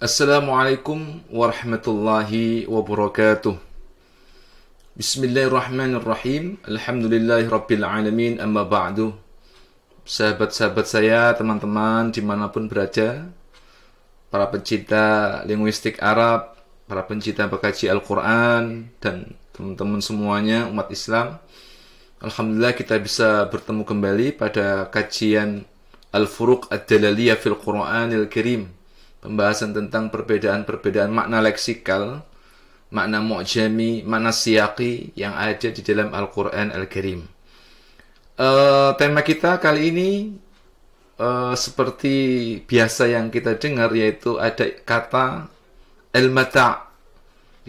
Assalamualaikum warahmatullahi wabarakatuh. Bismillahirrahmanirrahim. Alhamdulillahirabbil alamin. Amma ba'du. Sahabat-sahabat saya, teman-teman dimanapun berada, para pencinta linguistik Arab, para pencinta pengkaji Al-Quran, dan teman-teman semuanya umat Islam, alhamdulillah kita bisa bertemu kembali pada kajian Al-Furuq Ad-Dalaliyah fil Qur'anil Karim, pembahasan tentang perbedaan-perbedaan makna leksikal, makna mu'jami, makna siyaqi yang ada di dalam Al-Quran Al-Karim. Tema kita kali ini seperti biasa yang kita dengar, yaitu ada kata al-mata'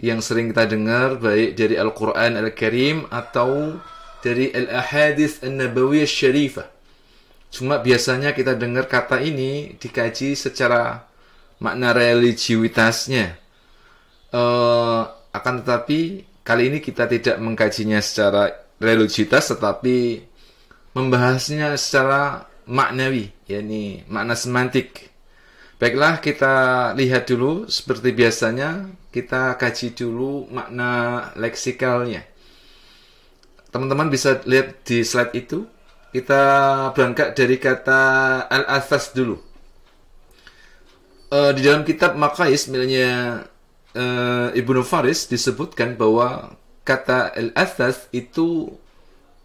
yang sering kita dengar baik dari Al-Quran Al-Karim atau dari Al-Ahadits An-Nabawiyah Syarifah. Cuma biasanya kita dengar kata ini dikaji secara makna religiusitasnya. Akan tetapi kali ini kita tidak mengkajinya secara religiusitas, tetapi membahasnya secara maknawi, yakni makna semantik. Baiklah, kita lihat dulu seperti biasanya, kita kaji dulu makna leksikalnya. Teman-teman bisa lihat di slide itu. Kita berangkat dari kata al-athas dulu. Di dalam kitab Maqais miliknya Ibnu Faris disebutkan bahwa kata al-athas itu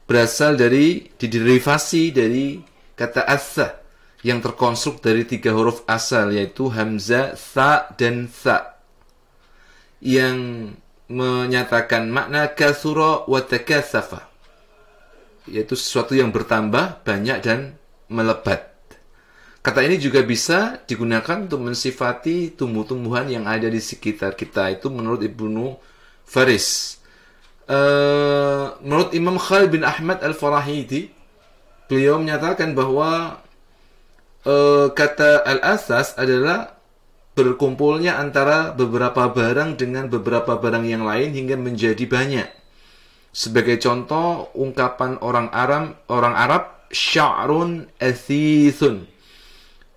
berasal dari diderivasi dari kata atha yang terkonstruk dari 3 huruf asal, yaitu hamzah, tha, dan tha, yang menyatakan makna kathura wa takatsafa, yaitu sesuatu yang bertambah, banyak, dan melebat. Kata ini juga bisa digunakan untuk mensifati tumbuh-tumbuhan yang ada di sekitar kita. Itu menurut Ibnu Faris. Menurut Imam Khalid bin Ahmad Al-Farahidi, beliau menyatakan bahwa kata al-asas adalah berkumpulnya antara beberapa barang dengan beberapa barang yang lain hingga menjadi banyak. Sebagai contoh, ungkapan orang Arab sya'run athithun,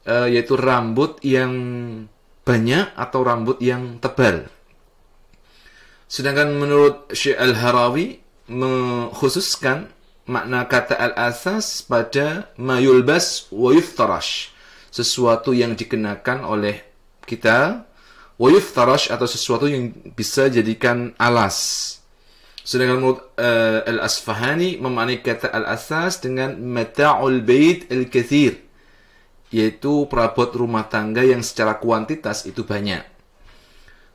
yaitu rambut yang banyak atau rambut yang tebal. Sedangkan menurut Syekh Al-Harawi mengkhususkan makna kata al-asas pada ma yulbas wa yuftarash, sesuatu yang dikenakan oleh kita, wa yuftarash, atau sesuatu yang bisa jadikan alas. Sedangkan menurut Al-Asfahani memaknai kata al-asas dengan mata'ul bait al-kathir, yaitu perabot rumah tangga yang secara kuantitas itu banyak.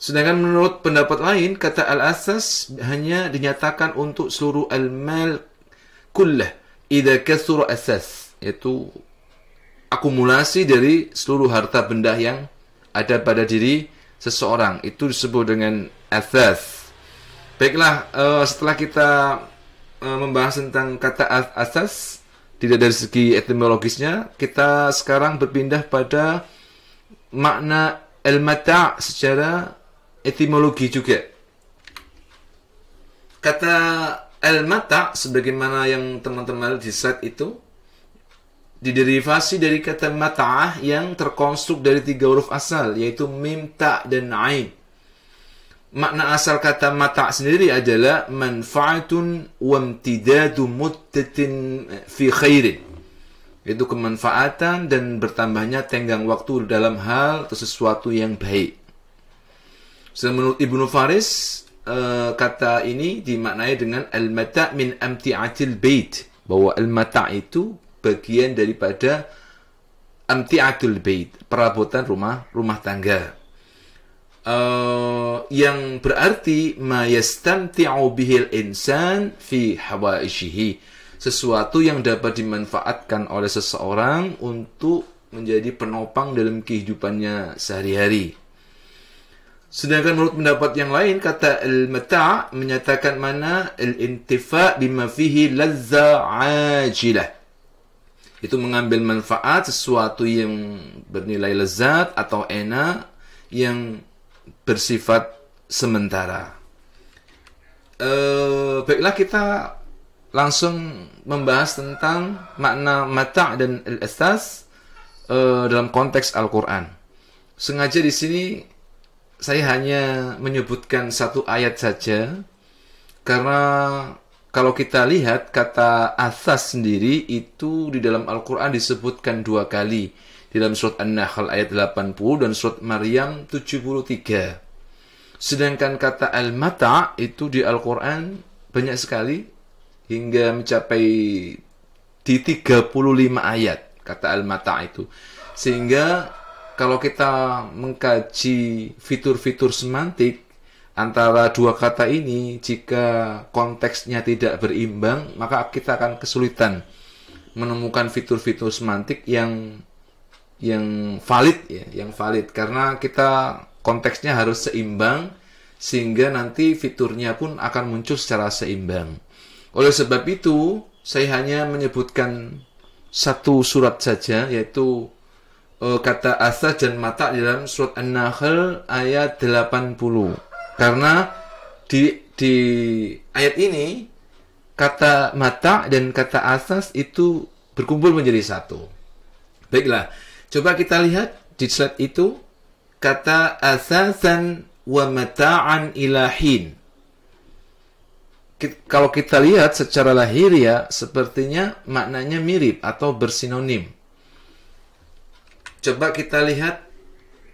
Sedangkan menurut pendapat lain, kata al-asas hanya dinyatakan untuk seluruh al-mal kullah idza kathura asas, yaitu akumulasi dari seluruh harta benda yang ada pada diri seseorang. Itu disebut dengan asas. Baiklah, setelah kita membahas tentang kata asas tidak dari segi etimologisnya, kita sekarang berpindah pada makna al-mata' secara etimologi juga. Kata al-mata' sebagaimana yang teman-teman di slide itu diderivasi dari kata mata'ah yang terkonstruk dari 3 huruf asal, yaitu mim, ta, dan ain. Makna asal kata mata' sendiri adalah manfa'atun wa imtidadu muddatin fi khairin, yaitu kemanfaatan dan bertambahnya tenggang waktu dalam hal atau sesuatu yang baik. Menurut Ibnu Faris, kata ini dimaknai dengan al-mata' min amti'atil bait, bahwa al-mata' itu bagian daripada amti'atul bait, perabotan rumah tangga. Yang berarti ma yastamti'u bihil insan fi hawaijihi, sesuatu yang dapat dimanfaatkan oleh seseorang untuk menjadi penopang dalam kehidupannya sehari-hari. Sedangkan menurut pendapat yang lain, kata al-mata' menyatakan mana al-intifa' bima fihi lazza ajilah, itu mengambil manfaat sesuatu yang bernilai lezat atau enak yang bersifat sementara. Baiklah, kita langsung membahas tentang makna mata' dan al-asas dalam konteks Al-Quran. sengaja di sini saya hanya menyebutkan satu ayat saja, karena kalau kita lihat kata asas sendiri itu di dalam Al-Quran disebutkan 2 kali. Di dalam surat An-Nahl ayat 80 dan surat Maryam 73. Sedangkan kata al-mata' itu di Al-Quran banyak sekali, hingga mencapai di 35 ayat kata al-mata' itu. Sehingga kalau kita mengkaji fitur-fitur semantik antara 2 kata ini, jika konteksnya tidak berimbang, maka kita akan kesulitan menemukan fitur-fitur semantik yang valid ya, yang valid, karena kita konteksnya harus seimbang sehingga nanti fiturnya pun akan muncul secara seimbang. Oleh sebab itu, saya hanya menyebutkan satu surat saja, yaitu kata asas dan mata di dalam surat An-Nahl ayat 80. Karena di ayat ini kata mata dan kata asas itu berkumpul menjadi satu. Baiklah, coba kita lihat di slide itu kata asasan wa mata'an ilahin. Kalau kita lihat secara lahiriah sepertinya maknanya mirip atau bersinonim. Coba kita lihat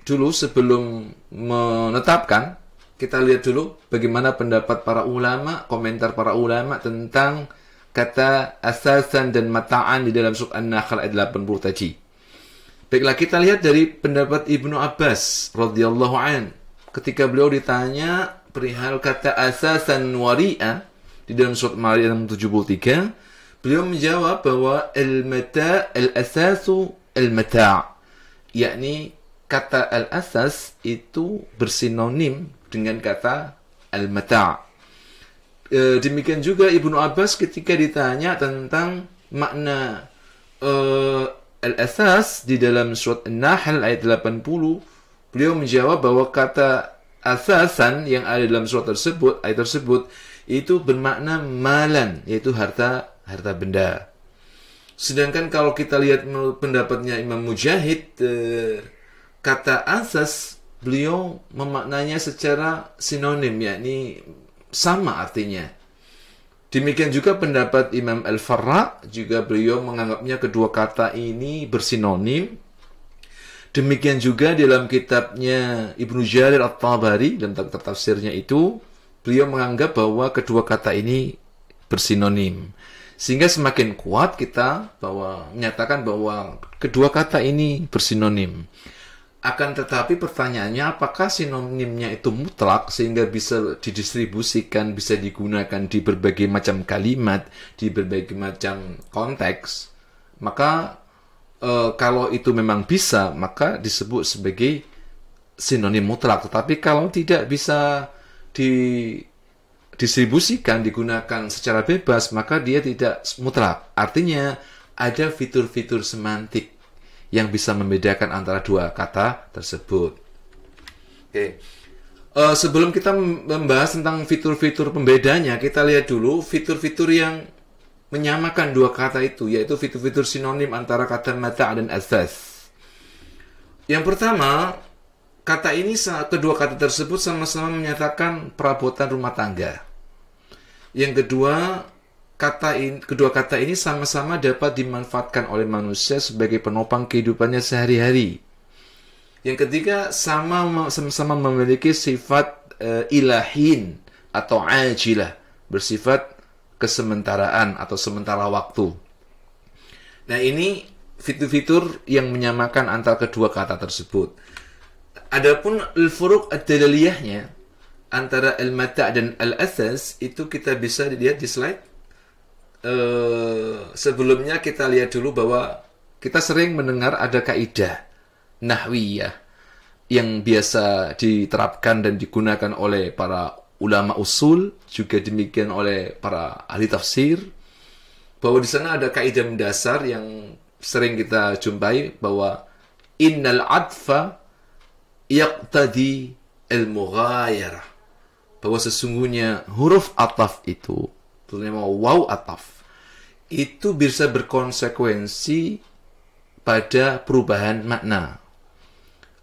dulu sebelum menetapkan, kita lihat dulu bagaimana pendapat para ulama, komentar para ulama tentang kata asasan dan mata'an di dalam surat An-Nahl ayat 80 tadi. Baiklah, kita lihat dari pendapat Ibnu Abbas radhiyallahu an. Ketika beliau ditanya perihal kata asasan wari'a di dalam surat Maryam 73, beliau menjawab bahwa al-mata' al-asasu al-mata', yakni kata al-asas itu bersinonim dengan kata al-mata'. Demikian juga Ibnu Abbas ketika ditanya tentang makna al-asas di dalam surat An-Nahl ayat 80, beliau menjawab bahwa kata asasan yang ada dalam surat tersebut, ayat tersebut, itu bermakna malan, yaitu harta benda. Sedangkan kalau kita lihat pendapatnya Imam Mujahid, kata asas beliau memaknanya secara sinonim, yakni sama artinya. Demikian juga pendapat Imam Al-Farra, juga beliau menganggapnya kedua kata ini bersinonim. Demikian juga dalam kitabnya Ibnu Jarir At-Tabari, dalam kitab tafsirnya itu, beliau menganggap bahwa kedua kata ini bersinonim. Sehingga semakin kuat kita menyatakan bahwa kedua kata ini bersinonim. Akan tetapi pertanyaannya, apakah sinonimnya itu mutlak sehingga bisa didistribusikan, bisa digunakan di berbagai macam kalimat, di berbagai macam konteks? Maka kalau itu memang bisa, maka disebut sebagai sinonim mutlak. Tetapi kalau tidak bisa didistribusikan, digunakan secara bebas, maka dia tidak mutlak. Artinya ada fitur-fitur semantik yang bisa membedakan antara dua kata tersebut. Oke. Sebelum kita membahas tentang fitur-fitur pembedanya, kita lihat dulu fitur-fitur yang menyamakan dua kata itu, yaitu fitur-fitur sinonim antara kata mata' dan asas. Yang pertama, kedua kata tersebut sama-sama menyatakan perabotan rumah tangga. Yang kedua, kedua kata ini sama-sama dapat dimanfaatkan oleh manusia sebagai penopang kehidupannya sehari-hari. Yang ketiga, sama-sama memiliki sifat ilahin atau ajilah, bersifat kesementaraan atau sementara waktu. Nah, ini fitur-fitur yang menyamakan antara kedua kata tersebut. Adapun al-furuq ad-dalaliyahnya antara al-mata' dan al-asas itu kita bisa dilihat di slide. Sebelumnya kita lihat dulu bahwa kita sering mendengar ada kaidah nahwiyah yang biasa diterapkan dan digunakan oleh para ulama usul, juga demikian oleh para ahli tafsir, bahwa di sana ada kaidah mendasar yang sering kita jumpai bahwa innal adfa yaqtadi al-mughayarah, bahwa sesungguhnya huruf ataf itu, terutama waw ataf, itu bisa berkonsekuensi pada perubahan makna.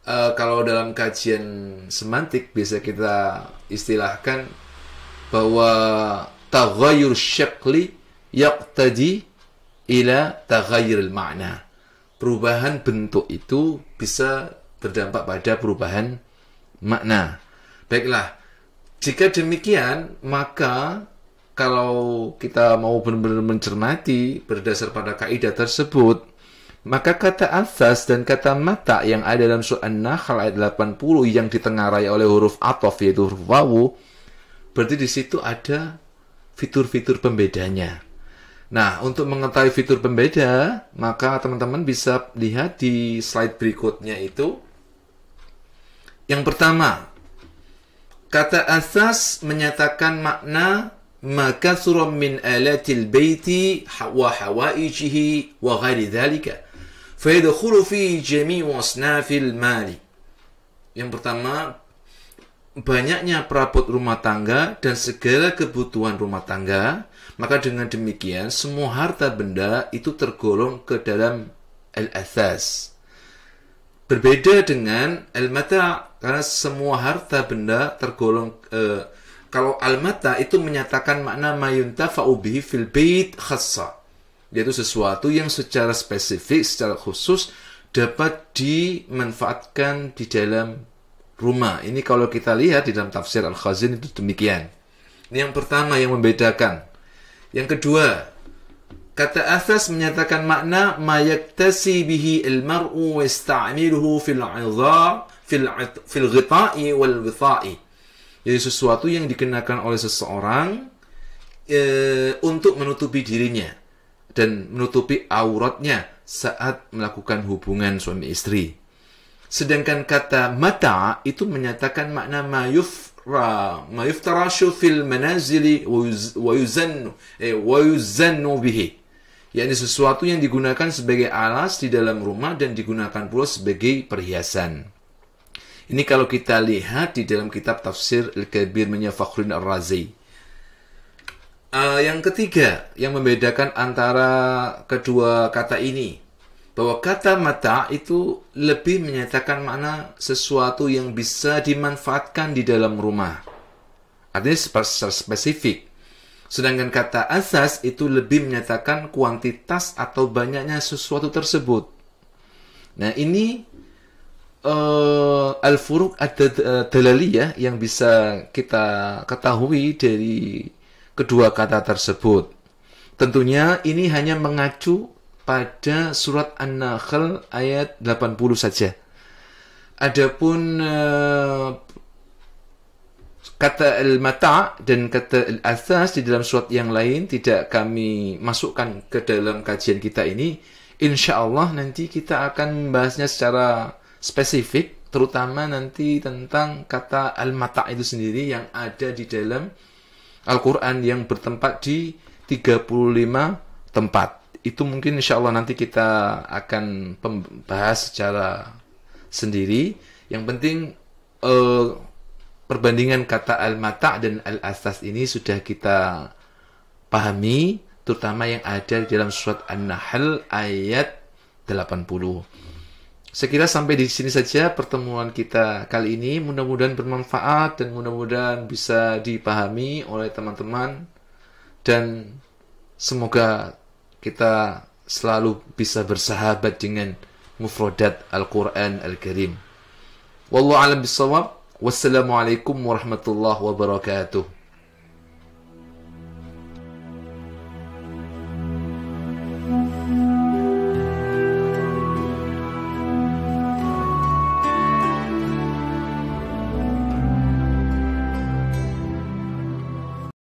kalau dalam kajian semantik bisa kita istilahkan bahwa taghayyur syakli yaqtadi ila taghayyuril ma'na. Perubahan bentuk itu bisa berdampak pada perubahan makna. Baiklah, jika demikian, maka kalau kita mau benar-benar mencermati berdasar pada kaidah tersebut, maka kata asas dan kata mata yang ada dalam surah An-Nahl ayat 80 yang ditengarai oleh huruf athof yaitu huruf wawu, berarti di situ ada fitur-fitur pembedanya. Nah, untuk mengetahui fitur pembeda, maka teman-teman bisa lihat di slide berikutnya itu. Yang pertama, kata asas menyatakan makna maka surah min alatil baiti wa hawaijihi wa ghairi dhalika fayadkhulu fi jami' asnafil mali. Yang pertama, banyaknya perabot rumah tangga dan segala kebutuhan rumah tangga, maka dengan demikian semua harta benda itu tergolong ke dalam al-asas. Berbeda dengan al-mata', karena semua harta benda tergolong kalau al-mata' itu menyatakan makna ma yuntafa'u bihi fil bait khassa, yaitu sesuatu yang secara spesifik, secara khusus dapat dimanfaatkan di dalam rumah. Ini kalau kita lihat di dalam tafsir Al-Khazin itu demikian. Ini yang pertama yang membedakan. Yang kedua, kata asas menyatakan makna ma yaktasi bihi al-mar'u wa yasta'miluhu fil ghita'i wal witha'i. Jadi sesuatu yang dikenakan oleh seseorang untuk menutupi dirinya dan menutupi auratnya saat melakukan hubungan suami istri. Sedangkan kata mata itu menyatakan makna ma yuftarashu fil manazili wa yuzannu bihi. Yakni sesuatu yang digunakan sebagai alas di dalam rumah dan digunakan pula sebagai perhiasan. Ini kalau kita lihat di dalam kitab Tafsir Al-Kabir Minya Fakhruddin Ar-Razi. Yang ketiga, yang membedakan antara kedua kata ini, bahwa kata mata itu lebih menyatakan makna sesuatu yang bisa dimanfaatkan di dalam rumah. Artinya secara spesifik. Sedangkan kata asas itu lebih menyatakan kuantitas atau banyaknya sesuatu tersebut. Nah, ini al-furuq ad-dalaliyah yang bisa kita ketahui dari kedua kata tersebut. Tentunya ini hanya mengacu pada surat An-Nahl ayat 80 saja. Adapun kata al-mata' dan kata al-asas di dalam surat yang lain tidak kami masukkan ke dalam kajian kita ini. Insya Allah nanti kita akan membahasnya secara spesifik, terutama nanti tentang kata al-mata' itu sendiri yang ada di dalam Al-Quran yang bertempat di 35 tempat. Itu mungkin insya Allah nanti kita akan bahas secara sendiri. Yang penting perbandingan kata al-mata' dan al-asas ini sudah kita pahami, terutama yang ada di dalam surat An-Nahl ayat 80. Sekira sampai di sini saja pertemuan kita kali ini. Mudah-mudahan bermanfaat dan mudah-mudahan bisa dipahami oleh teman-teman. Dan semoga kita selalu bisa bersahabat dengan mufradat Al-Quran Al-Karim. Wallahu a'lam bishawab. Wassalamualaikum warahmatullahi wabarakatuh.